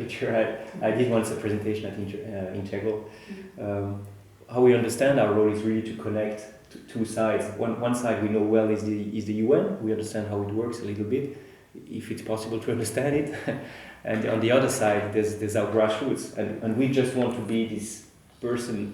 picture. I did once a presentation at Integral. How we understand our role is really to connect two sides. One side we know well is the UN. We understand how it works a little bit, if it's possible to understand it. And on the other side, there's our grassroots, and we just want to be this person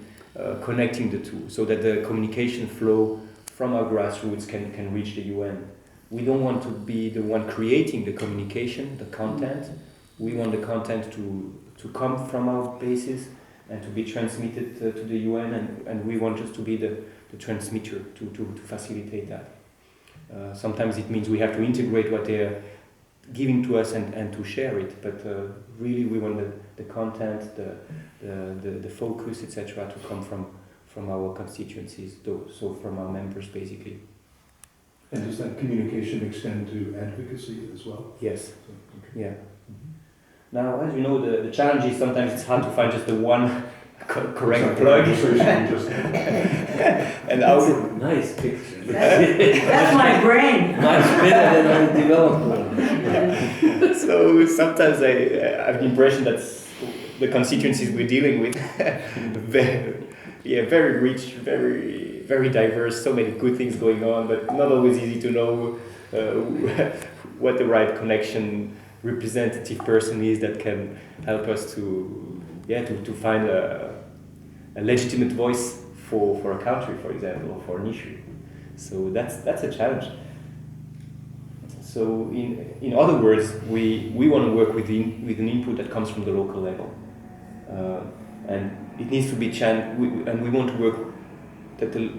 connecting the two, so that the communication flow from our grassroots can reach the UN. We don't want to be the one creating the communication, the content. We want the content to come from our bases and to be transmitted to the UN, and we want just to be the transmitter to facilitate that. Sometimes it means we have to integrate what they're giving to us and to share it, but really we want the content, the focus, etc., to come from our constituencies, so from our members basically. And does that communication extend to advocacy as well? Yes. So, okay. Yeah. Now, as you know, the challenge is sometimes it's hard to find just the one correct plug. And our nice picture. That's my brain. Much better than I developed one. So sometimes I have the impression that the constituencies we're dealing with, very rich, very diverse, so many good things going on, but not always easy to know what the right connection representative person is that can help us to find a legitimate voice for a country, for example, or for an issue. So that's a challenge. So in other words, we want to work with an input that comes from the local level, and it needs to be and we want to work that the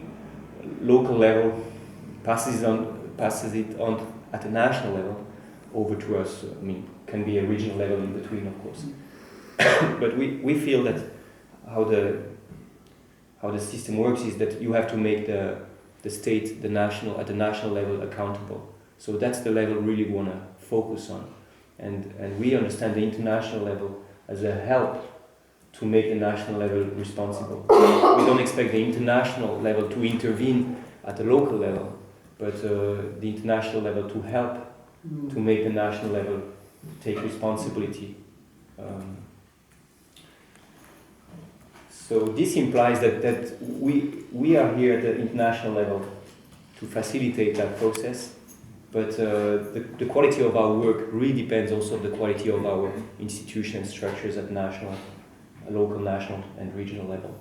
local level passes it on at a national level over to us. I mean, can be a regional level in between, of course. But we feel that how the system works is that you have to make the state, at the national level accountable. So that's the level really we want to focus on, and we understand the international level as a help to make the national level responsible. We don't expect the international level to intervene at the local level, but the international level to help to make the national level take responsibility. So this implies that we are here at the international level to facilitate that process, but the quality of our work really depends also on the quality of our institution structures at national, local, national and regional level.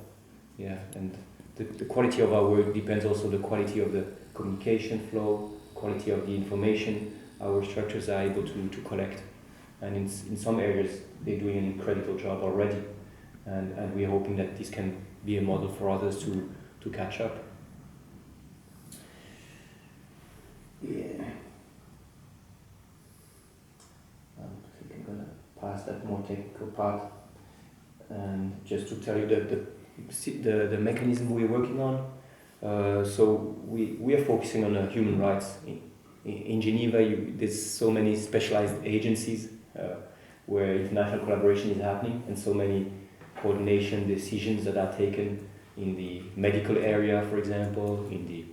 Yeah, and the quality of our work depends also on the quality of the communication flow, quality of the information our structures are able to collect. And in some areas they're doing an incredible job already. And we're hoping that this can be a model for others to catch up. Yeah. I think I'm going to pass that more technical part. And just to tell you the mechanism we're working on. So we are focusing on human rights. In Geneva, there's so many specialized agencies where international collaboration is happening, and so many coordination decisions that are taken in the medical area, for example, in the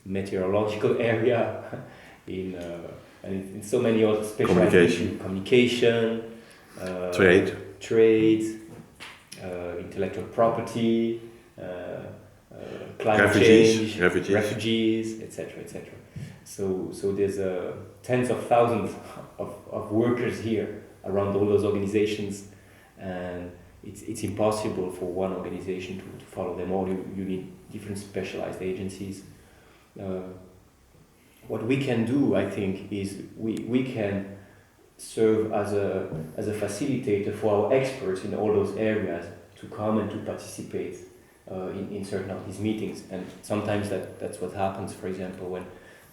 meteorological area, and in so many other specialized issues, communication, trade, intellectual property, climate change, refugees, etc., etc. So there's tens of thousands of workers here around all those organizations, and it's impossible for one organization to follow them all. You need different specialized agencies. What we can do, I think, is we can serve as a facilitator for our experts in all those areas to come and to participate in certain of these meetings. And sometimes that's what happens, for example,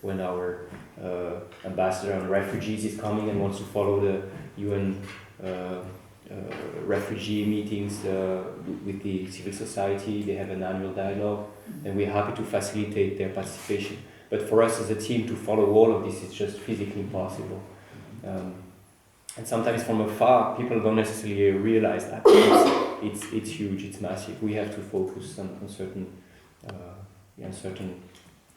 when our ambassador on refugees is coming and wants to follow the UN refugee meetings with the civil society. They have an annual dialogue, and we're happy to facilitate their participation. But for us as a team to follow all of this is just physically impossible. And sometimes from afar, people don't necessarily realize that it's huge, it's massive. We have to focus on certain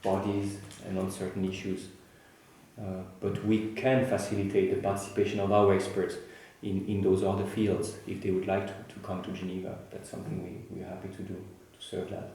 bodies and on certain issues. But we can facilitate the participation of our experts in those other fields if they would like to come to Geneva. That's something we're happy to do, to serve that.